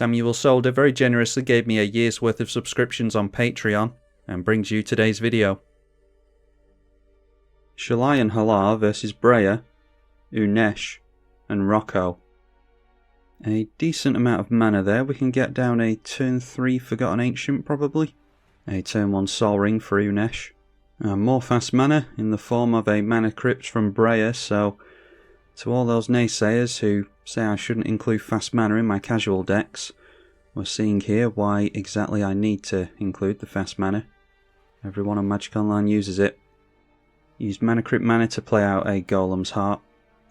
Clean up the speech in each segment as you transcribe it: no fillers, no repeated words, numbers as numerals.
Samuel Solder very generously gave me a year's worth of subscriptions on Patreon and brings you today's video. Shalai and Hallar versus Breya, Unesh and Rocco. A decent amount of mana there. We can get down a turn 3 Forgotten Ancient probably. A turn 1 Sol Ring for Unesh. More fast mana in the form of a mana crypt from Breya, so to all those naysayers who say I shouldn't include fast mana in my casual decks, we're seeing here why exactly I need to include the fast mana. Everyone on Magic Online uses it. Use mana crypt mana to play out a Golem's Heart,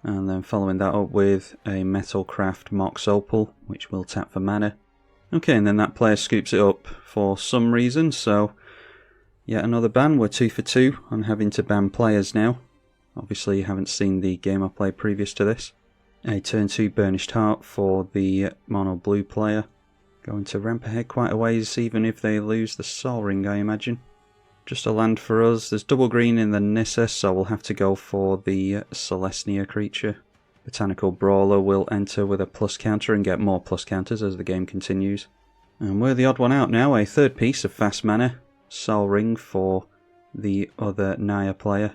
and then following that up with a Metalcraft Mox Opal, which will tap for mana. Okay, and then that player scoops it up for some reason, so yet another ban. We're 2 for 2 on having to ban players now. Obviously you haven't seen the game I played previous to this. A turn 2 Burnished Heart for the mono blue player. Going to ramp ahead quite a ways even if they lose the Sol Ring, I imagine. Just a land for us. There's double green in the Nissa, so we'll have to go for the Celestia creature. Botanical Brawler will enter with a plus counter and get more plus counters as the game continues. And we're the odd one out now. A third piece of fast mana. Sol Ring for the other Naya player.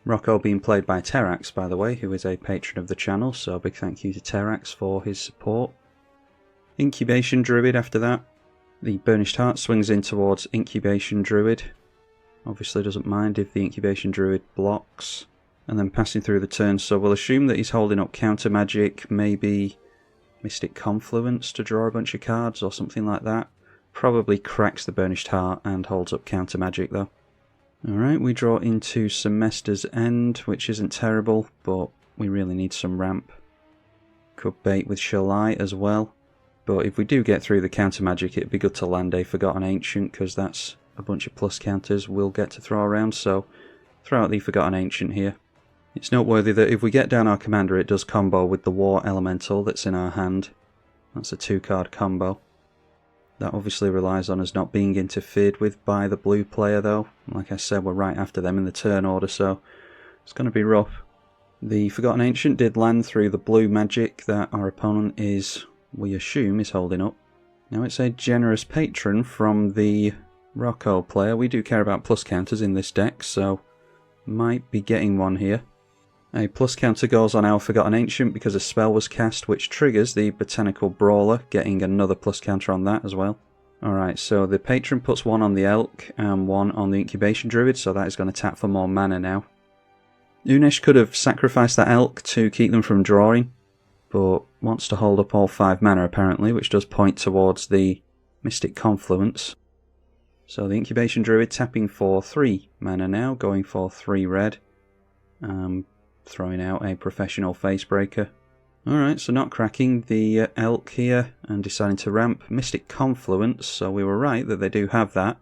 Rocco being played by Terrax, by the way, who is a patron of the channel, so a big thank you to Terrax for his support. Incubation Druid after that. The Burnished Heart swings in towards Incubation Druid. Obviously doesn't mind if the Incubation Druid blocks. And then passing through the turn, so we'll assume that he's holding up Counter Magic, maybe Mystic Confluence to draw a bunch of cards or something like that. Probably cracks the Burnished Heart and holds up Counter Magic though. Alright, we draw into Semester's End, which isn't terrible, but we really need some ramp. Could bait with Shalai as well, but if we do get through the Counter Magic, it'd be good to land a Forgotten Ancient, because that's a bunch of plus counters we'll get to throw around, so throw out the Forgotten Ancient here. It's noteworthy that if we get down our commander, it does combo with the War Elemental that's in our hand. That's a 2-card combo. That obviously relies on us not being interfered with by the blue player though. Like I said, we're right after them in the turn order, so it's going to be rough. The Forgotten Ancient did land through the blue magic that our opponent is, we assume, is holding up. Now it's a generous patron from the Rocco player. We do care about plus counters in this deck, so might be getting one here. A plus counter goes on our Forgotten Ancient because a spell was cast which triggers the Botanical Brawler, getting another plus counter on that as well. Alright, so the patron puts one on the Elk and one on the Incubation Druid, so that is going to tap for more mana now. Unesh could have sacrificed that Elk to keep them from drawing, but wants to hold up all 5 mana apparently, which does point towards the Mystic Confluence. So the Incubation Druid tapping for 3 mana now, going for 3 red. Throwing out a Professional Facebreaker. Alright, so not cracking the Elk here and deciding to ramp Mystic Confluence, so we were right that they do have that.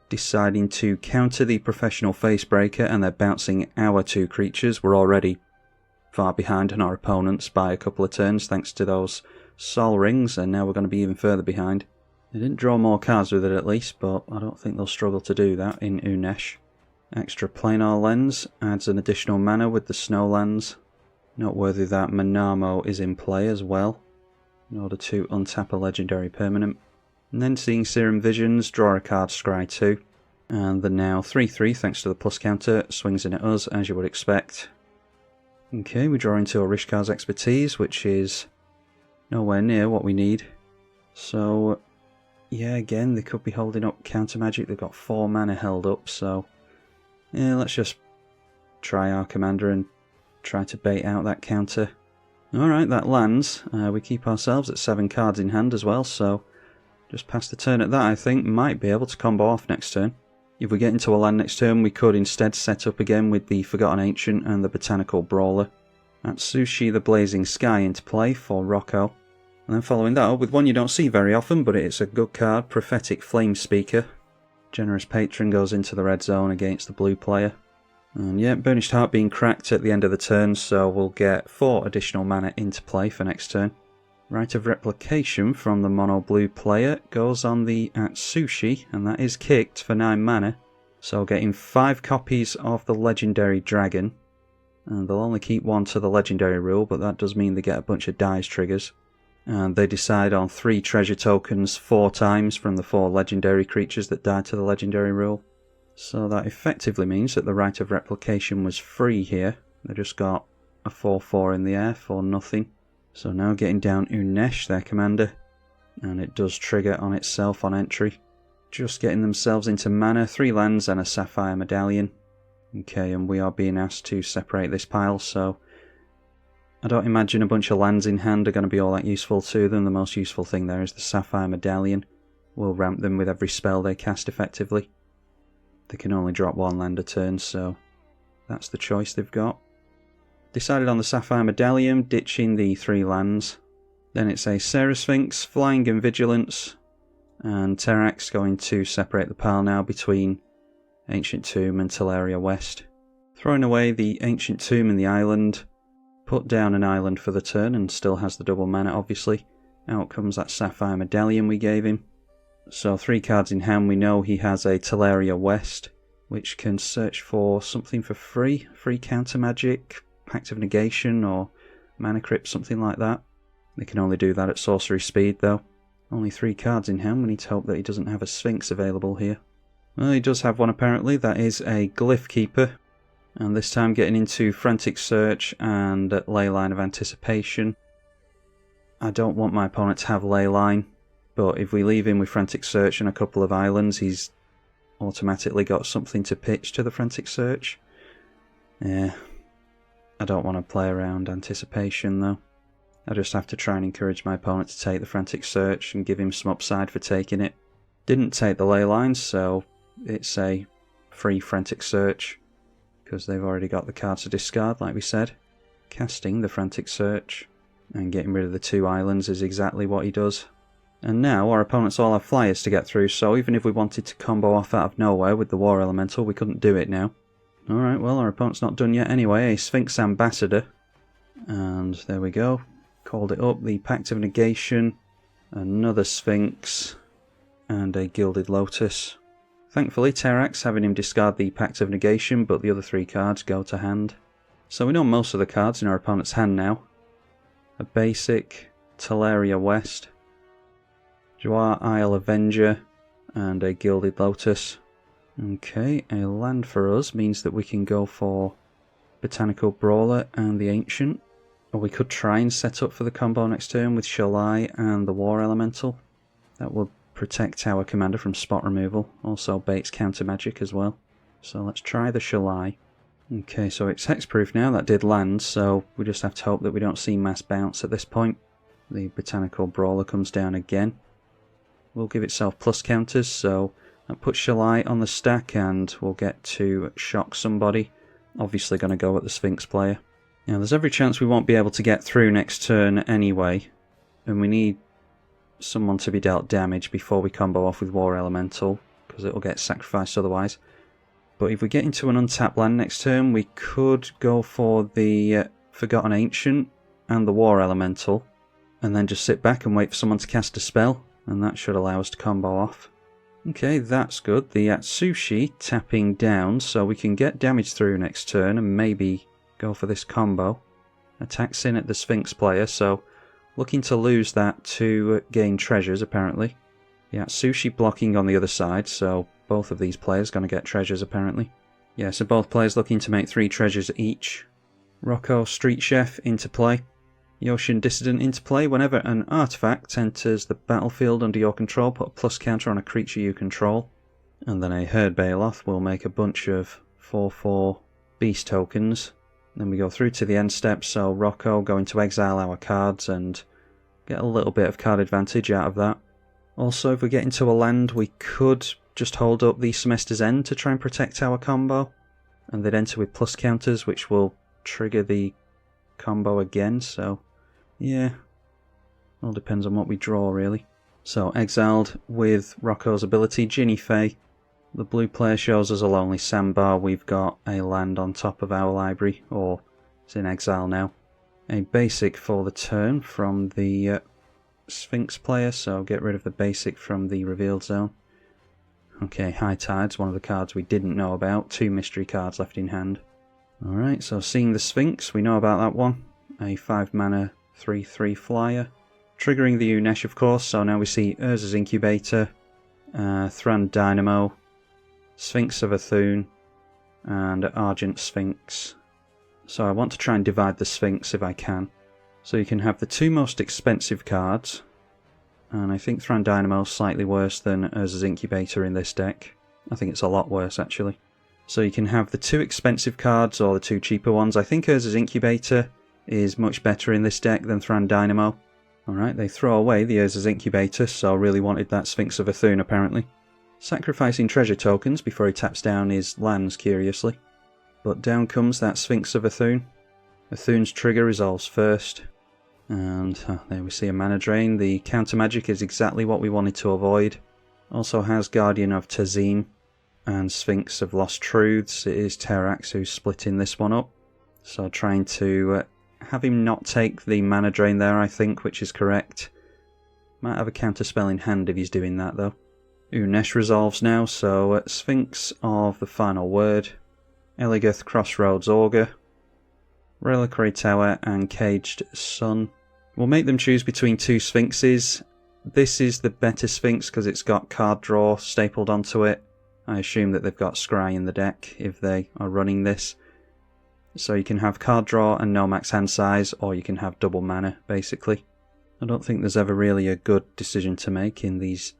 Deciding to counter the Professional Facebreaker and they're bouncing our 2 creatures. We're already far behind on our opponents by a couple of turns thanks to those Sol Rings, and now we're going to be even further behind. They didn't draw more cards with it at least, but I don't think they'll struggle to do that in Unesh. Extra Planar Lens adds an additional mana with the Snowlands. Noteworthy that Manamo is in play as well, in order to untap a legendary permanent. And then seeing Serum Visions, draw a card, scry 2. And the now 3-3, thanks to the plus counter, swings in at us as you would expect. Okay, we draw into Orishkar's Expertise, which is nowhere near what we need. So, yeah, again, they could be holding up Counter Magic. They've got 4 mana held up, so yeah, let's just try our commander and try to bait out that counter. Alright, that lands. We keep ourselves at 7 cards in hand as well, so just pass the turn at that, I think. Might be able to combo off next turn. If we get into a land next turn, we could instead set up again with the Forgotten Ancient and the Botanical Brawler. Atsushi the Blazing Sky into play for Rocco. And then following that up with one you don't see very often, but it's a good card, Prophetic Flame Speaker. Generous Patron goes into the red zone against the blue player. And yeah, Burnished Heart being cracked at the end of the turn, so we'll get 4 additional mana into play for next turn. Rite of Replication from the mono blue player goes on the Atsushi, and that is kicked for 9 mana. So getting 5 copies of the Legendary Dragon. And they'll only keep 1 to the Legendary rule, but that does mean they get a bunch of dies triggers. And they decide on 3 treasure tokens 4 times from the 4 legendary creatures that died to the legendary rule. So that effectively means that the right of replication was free here. They just got a 4/4 in the air for nothing. So now getting down Unesh, their commander, and it does trigger on itself on entry. Just getting themselves into mana, 3 lands and a Sapphire Medallion. Okay, and we are being asked to separate this pile, so I don't imagine a bunch of lands in hand are going to be all that useful to them. The most useful thing there is the Sapphire Medallion. We'll ramp them with every spell they cast effectively. They can only drop 1 land a turn, so that's the choice they've got. Decided on the Sapphire Medallion, ditching the 3 lands. Then it's a Sarah Sphinx, Flying and Vigilance, and Terrax going to separate the pile now between Ancient Tomb and Teleria West. Throwing away the Ancient Tomb and the island, put down an island for the turn and still has the double mana obviously. Out comes that Sapphire Medallion we gave him. So 3 cards in hand, we know he has a Teleria West, which can search for something for free counter magic, Pact of Negation or Mana Crypt, something like that. They can only do that at sorcery speed though. Only 3 cards in hand, we need to hope that he doesn't have a Sphinx available here. Well, he does have one apparently, that is a Glyph Keeper. And this time getting into Frantic Search and Leyline of Anticipation. I don't want my opponent to have Leyline, but if we leave him with Frantic Search and a couple of islands, he's automatically got something to pitch to the Frantic Search. Yeah, I don't want to play around Anticipation though. I just have to try and encourage my opponent to take the Frantic Search and give him some upside for taking it. Didn't take the Leyline, so it's a free Frantic Search, because they've already got the cards to discard, like we said. Casting the Frantic Search and getting rid of the 2 islands is exactly what he does. And now our opponents all have flyers to get through, so even if we wanted to combo off out of nowhere with the War Elemental, we couldn't do it now. Alright, well, our opponent's not done yet anyway. A Sphinx Ambassador. And there we go. Called it up. The Pact of Negation. Another Sphinx. And a Gilded Lotus. Thankfully, Terrax having him discard the Pact of Negation, but the other 3 cards go to hand. So we know most of the cards in our opponent's hand now. A basic Teleria West. Jwar Isle Avenger. And a Gilded Lotus. Okay, a land for us means that we can go for Botanical Brawler and the Ancient. Or we could try and set up for the combo next turn with Shalai and the War Elemental. That would protect our commander from spot removal. Also baits counter magic as well. So let's try the Shalai. Okay, so it's hexproof now. That did land, so we just have to hope that we don't see mass bounce at this point. The Botanical Brawler comes down again. Will give itself plus counters, so that puts Shalai on the stack and we'll get to shock somebody. Obviously going to go at the Sphinx player. Now there's every chance we won't be able to get through next turn anyway, and we need someone to be dealt damage before we combo off with War Elemental, because it'll get sacrificed otherwise. But if we get into an untapped land next turn, we could go for the Forgotten Ancient and the War Elemental, and then just sit back and wait for someone to cast a spell, and that should allow us to combo off. Okay, that's good. The Atsushi tapping down, so we can get damage through next turn and maybe go for this combo. Attacks in at the Sphinx player, so looking to lose that to gain treasures apparently. The Atsushi blocking on the other side, so both of these players going to get treasures apparently. Yeah, so both players looking to make 3 treasures each. Rocco Street Chef into play. Yoshin Dissident into play. Whenever an artifact enters the battlefield under your control, put a plus counter on a creature you control. And then a Herd Baloth will make a bunch of 4/4 beast tokens. Then we go through to the end step, so Rocco going to exile our cards and get a little bit of card advantage out of that. Also, if we get into a land, we could just hold up the Semester's End to try and protect our combo. And they'd enter with plus counters, which will trigger the combo again, so yeah, all depends on what we draw really. So exiled with Rocco's ability, Ginny Fey. The blue player shows us a Lonely Sandbar. We've got a land on top of our library, or it's in exile now. A basic for the turn from the Sphinx player, so get rid of the basic from the revealed zone. Okay, High Tide's one of the cards we didn't know about. 2 mystery cards left in hand. Alright, so seeing the Sphinx, we know about that one. A 5 mana 3/3 flyer. Triggering the Unesh, of course, so now we see Urza's Incubator, Thran Dynamo, Sphinx of Athun, and Argent Sphinx. So I want to try and divide the Sphinx if I can. So you can have the two most expensive cards, and I think Thran Dynamo is slightly worse than Urza's Incubator in this deck. I think it's a lot worse, actually. So you can have the two expensive cards or the two cheaper ones. I think Urza's Incubator is much better in this deck than Thran Dynamo. Alright, they throw away the Urza's Incubator, so really wanted that Sphinx of Athun apparently. Sacrificing treasure tokens before he taps down his lands, curiously. But down comes that Sphinx of Athun. Athun's trigger resolves first. And there we see a mana drain. The counter magic is exactly what we wanted to avoid. Also has Guardian of Tazim and Sphinx of Lost Truths. It is Terax who's splitting this one up. So trying to have him not take the mana drain there, I think, which is correct. Might have a counter spell in hand if he's doing that though. Unesh resolves now, so Sphinx of the Final Word, Eligath Crossroads Augur, Reliquary Tower and Caged Sun. We'll make them choose between two Sphinxes. This is the better Sphinx because it's got card draw stapled onto it. I assume that they've got Scry in the deck if they are running this. So you can have card draw and no max hand size, or you can have double mana, basically. I don't think there's ever really a good decision to make in these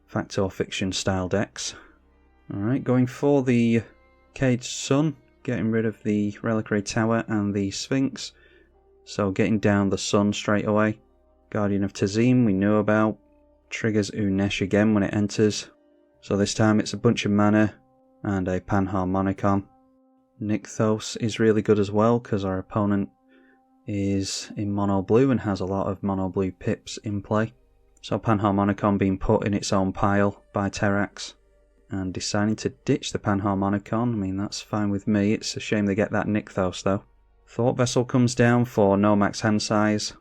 Fact or Fiction style decks. Alright, going for the Caged Sun, getting rid of the Reliquary Tower and the Sphinx. So getting down the Sun straight away. Guardian of Tazim we know about. Triggers Unesh again when it enters. So this time it's a bunch of mana and a Panharmonicon. Nykthos is really good as well because our opponent is in mono blue and has a lot of mono blue pips in play. So Panharmonicon being put in its own pile by Terax and deciding to ditch the Panharmonicon. I mean, that's fine with me. It's a shame they get that Nykthos though. Thought Vessel comes down for no max hand size.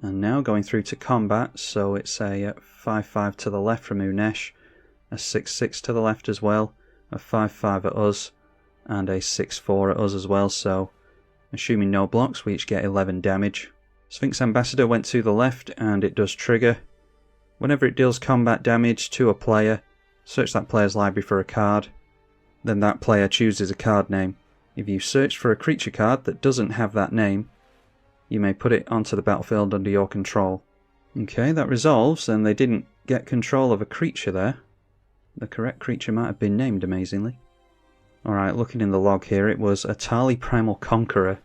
And now going through to combat, so it's a 5-5 to the left from Unesh, a 6-6 to the left as well, a 5-5 at us, and a 6-4 at us as well, so assuming no blocks we each get 11 damage. Sphinx Ambassador went to the left and it does trigger. Whenever it deals combat damage to a player, search that player's library for a card, then that player chooses a card name. If you search for a creature card that doesn't have that name, you may put it onto the battlefield under your control. Okay, that resolves, and they didn't get control of a creature there. The correct creature might have been named, amazingly. Alright, looking in the log here, it was Atali Primal Conqueror.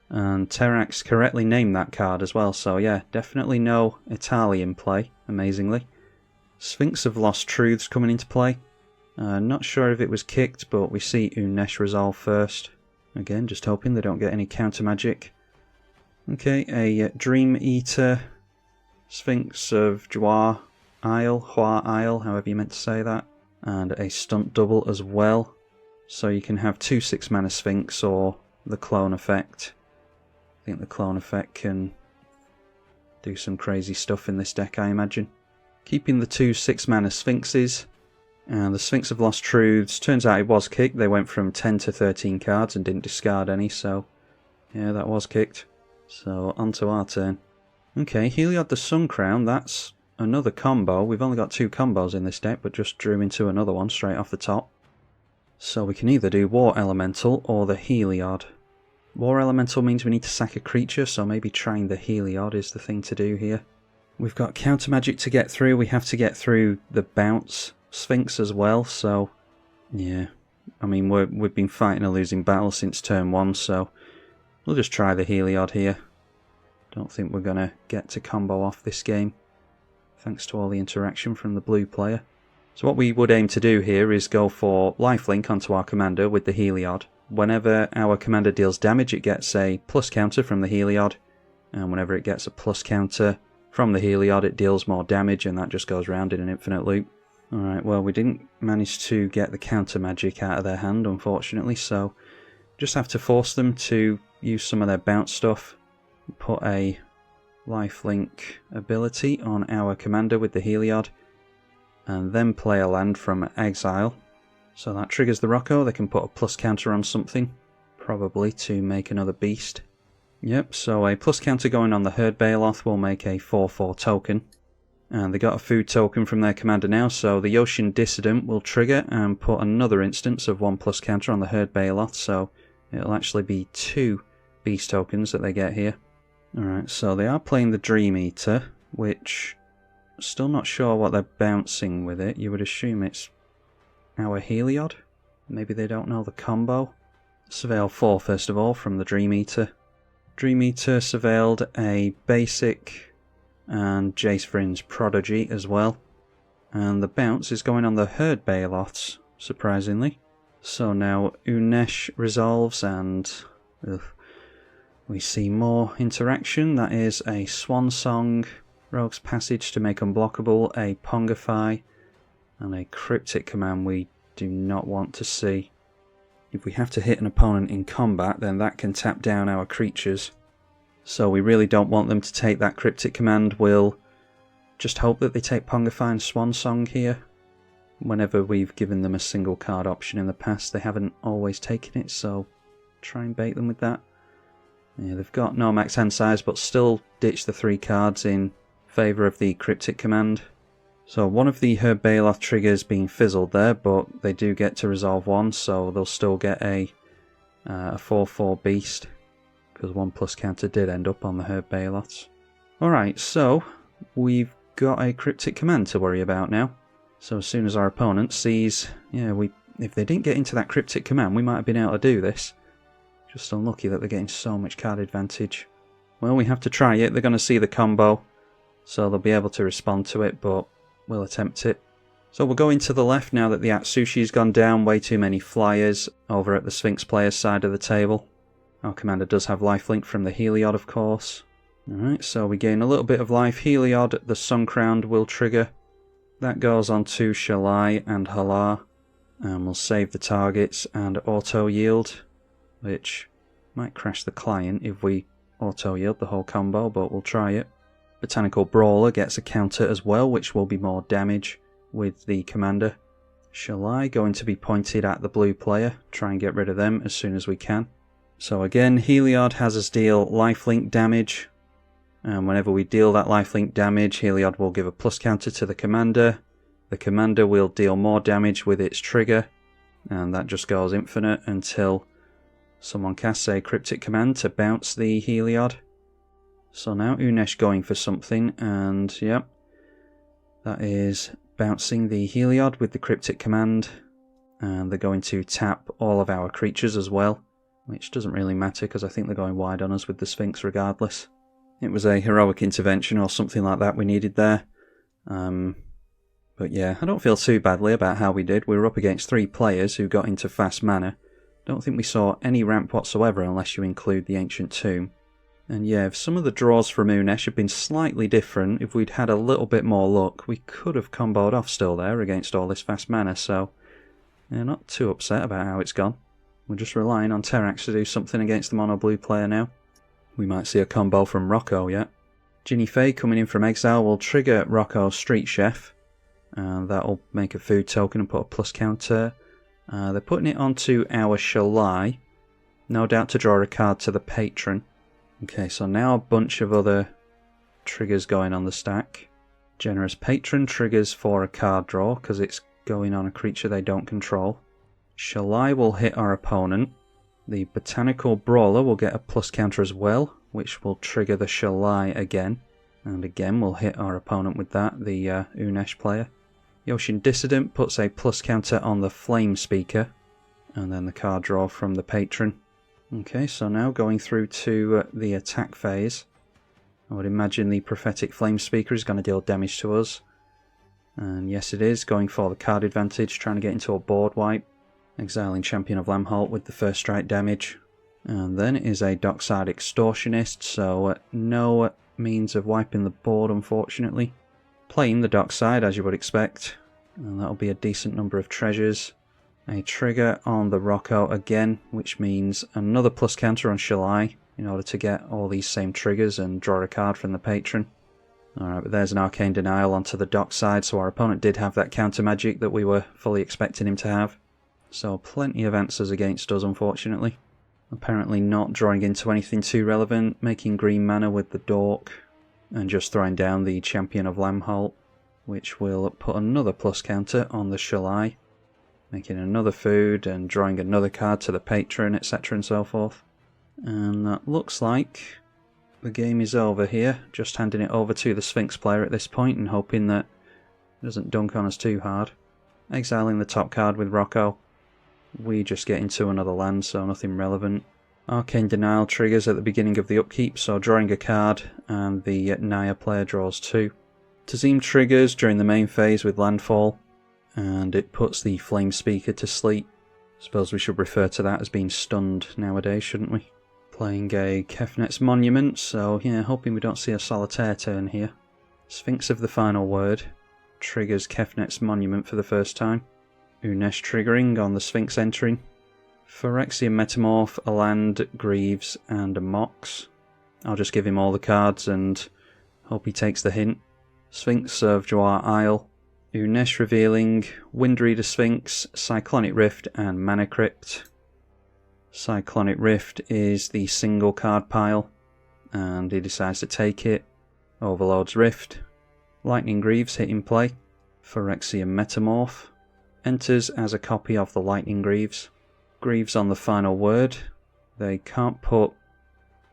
And Terax correctly named that card as well, so yeah, definitely no Atali in play, amazingly. Sphinx of Lost Truths coming into play. Not sure if it was kicked, but we see Unesh resolve first. Again, just hoping they don't get any counter magic. Okay, a Dream Eater, Sphinx of Hua Isle, however you meant to say that, and a stunt double as well. So you can have 2 6-mana Sphinx or the clone effect. I think the clone effect can do some crazy stuff in this deck, I imagine. Keeping the 2 6-mana Sphinxes, and the Sphinx of Lost Truths, turns out it was kicked. They went from 10 to 13 cards and didn't discard any, so yeah, that was kicked. So, on to our turn. Okay, Heliod the Sun Crown, that's another combo. We've only got 2 combos in this deck, but just drew into another one straight off the top. So we can either do War Elemental or the Heliod. War Elemental means we need to sack a creature, so maybe trying the Heliod is the thing to do here. We've got counter magic to get through. We have to get through the bounce Sphinx as well, so yeah. I mean, we've been fighting a losing battle since turn 1, so we'll just try the Heliod here. Don't think we're going to get to combo off this game, thanks to all the interaction from the blue player. So what we would aim to do here is go for lifelink onto our commander with the Heliod. Whenever our commander deals damage, it gets a plus counter from the Heliod, and whenever it gets a plus counter from the Heliod, it deals more damage, and that just goes round in an infinite loop. Alright, well, we didn't manage to get the counter magic out of their hand, unfortunately, so just have to force them to use some of their bounce stuff. Put a lifelink ability on our commander with the Heliod, and then play a land from exile. So that triggers the Rocco. They can put a plus counter on something, probably to make another beast. Yep, so a plus counter going on the Herd Baloth will make a 4/4 token. And they got a food token from their commander now, so the Ocean Dissident will trigger and put another instance of 1+ counter on the Herd Baloth, so it'll actually be 2 beast tokens that they get here. Alright, so they are playing the Dream Eater, which... still not sure what they're bouncing with it. You would assume it's our Heliod? Maybe they don't know the combo. Surveil 4 first of all from the Dream Eater. Dream Eater surveilled a basic and Jace Vryn's Prodigy as well. And the bounce is going on the Herd Baloths, surprisingly. So now Unesh resolves and we see more interaction. That is a Swan Song, Rogue's Passage to make unblockable, a Pongify, and a Cryptic command we do not want to see. If we have to hit an opponent in combat, then that can tap down our creatures. So we really don't want them to take that Cryptic command. We'll just hope that they take Pongify and Swan Song here. Whenever we've given them a single card option in the past, they haven't always taken it, so try and bait them with that. Yeah, they've got no max hand size, but still ditch the 3 cards in favour of the Cryptic command. So one of the Herd Baloth triggers being fizzled there, but they do get to resolve 1, so they'll still get a 4/4 beast, because 1+ counter did end up on the Herd Baloths. Alright, so we've got a Cryptic command to worry about now. So as soon as our opponent sees, if they didn't get into that Cryptic command, we might have been able to do this. Just unlucky that they're getting so much card advantage. Well, we have to try it. They're going to see the combo, so they'll be able to respond to it, but we'll attempt it. So we'll go into the left now that the Atsushi's gone down. Way too many flyers over at the Sphinx player's side of the table. Our commander does have lifelink from the Heliod, of course. Alright, so we gain a little bit of life. Heliod, the Sun Crowned, will trigger. That goes on to Shalai and Hallar. And we'll save the targets and auto-yield, which might crash the client if we auto-yield the whole combo, but we'll try it. Botanical Brawler gets a counter as well, which will be more damage with the commander. Shalai going to be pointed at the blue player. Try and get rid of them as soon as we can. So again, Heliod has us deal lifelink damage. And whenever we deal that lifelink damage, Heliod will give a plus counter to the commander. The commander will deal more damage with its trigger. And that just goes infinite until someone casts a Cryptic command to bounce the Heliod. So now Unesh going for something, and yep, that is bouncing the Heliod with the Cryptic command. And they're going to tap all of our creatures as well, which doesn't really matter because I think they're going wide on us with the Sphinx regardless. It was a heroic intervention or something like that we needed there. But yeah, I don't feel too badly about how we did. We were up against 3 players who got into fast mana. Don't think we saw any ramp whatsoever unless you include the Ancient Tomb. And yeah, if some of the draws from Unesh had been slightly different, if we'd had a little bit more luck, we could have comboed off still there against all this fast mana, so yeah, not too upset about how it's gone. We're just relying on Terrax to do something against the mono blue player now. We might see a combo from Rocco yet. Ginny Faye coming in from exile will trigger Rocco's Street Chef, and that'll make a food token and put a plus counter. They're putting it onto our Shalai, no doubt to draw a card to the patron. Okay, so now a bunch of other triggers going on the stack. Generous Patron triggers for a card draw because it's going on a creature they don't control. Shalai will hit our opponent. The Botanical Brawler will get a plus counter as well, which will trigger the Shalai again. And again we'll hit our opponent with that, the Unesh player. The Ocean Dissident puts a plus counter on the Flame Speaker. And then the card draw from the patron. Okay, so now going through to the attack phase. I would imagine the Prophetic Flame Speaker is going to deal damage to us. And yes it is, going for the card advantage, trying to get into a board wipe. Exiling Champion of Lamholt with the first strike damage. And then it is a Dockside Extortionist, so no means of wiping the board unfortunately. Playing the Dockside as you would expect, and that'll be a decent number of treasures. A trigger on the Rocco again, which means another plus counter on Shalai in order to get all these same triggers and draw a card from the patron. Alright, but there's an Arcane Denial onto the Dockside, so our opponent did have that counter magic that we were fully expecting him to have. So plenty of answers against us, unfortunately. Apparently not drawing into anything too relevant, making green mana with the Dork, and just throwing down the Champion of Lamholt, which will put another plus counter on the Shalai, making another food and drawing another card to the patron, etc. and so forth. And that looks like the game is over here, just handing it over to the Sphinx player at this point and hoping that it doesn't dunk on us too hard. Exiling the top card with Rocco. We just get into another land, so nothing relevant. Arcane Denial triggers at the beginning of the upkeep, so drawing a card, and the Naya player draws 2. Tazim triggers during the main phase with landfall, and it puts the Flame Speaker to sleep. Suppose we should refer to that as being stunned nowadays, shouldn't we? Playing a Kefnet's Monument, so yeah, hoping we don't see a Solitaire turn here. Sphinx of the Final Word triggers Kefnet's Monument for the first time. Unesh triggering on the Sphinx entering. Phyrexian Metamorph, a land, Greaves, and a Mox. I'll just give him all the cards and hope he takes the hint. Sphinx of Jawar Isle. Unesh revealing, Windreader Sphinx, Cyclonic Rift, and Mana Crypt. Cyclonic Rift is the single card pile, and he decides to take it. Overlord's Rift. Lightning Greaves hit in play. Phyrexian Metamorph. Enters as a copy of the Lightning Greaves. Greaves on the Final Word. They can't put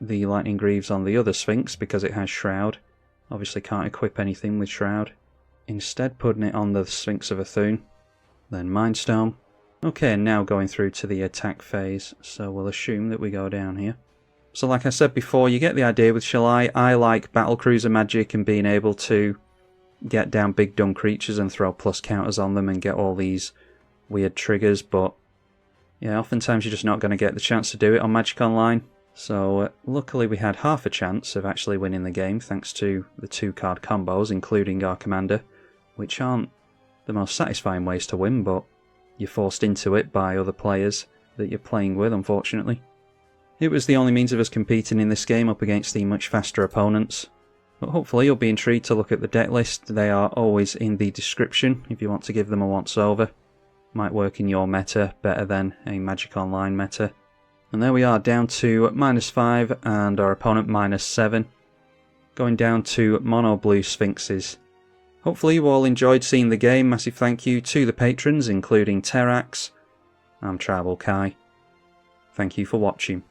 the Lightning Greaves on the other Sphinx because it has Shroud. Obviously can't equip anything with Shroud. Instead putting it on the Sphinx of Athun. Then Mindstone. Okay, now going through to the attack phase, so we'll assume that we go down here. So like I said before, you get the idea with Shalai. I like Battlecruiser magic and being able to get down big dumb creatures and throw plus counters on them and get all these weird triggers, but yeah, oftentimes you're just not going to get the chance to do it on Magic Online. So luckily we had half a chance of actually winning the game thanks to the 2 card combos, including our commander, which aren't the most satisfying ways to win, but you're forced into it by other players that you're playing with, unfortunately. It was the only means of us competing in this game up against the much faster opponents. But hopefully you'll be intrigued to look at the deck list. They are always in the description if you want to give them a once over. Might work in your meta better than a Magic Online meta. And there we are, down to -5 and our opponent -7. Going down to mono blue Sphinxes. Hopefully you all enjoyed seeing the game. Massive thank you to the patrons, including Terax. I'm tribalkai. Thank you for watching.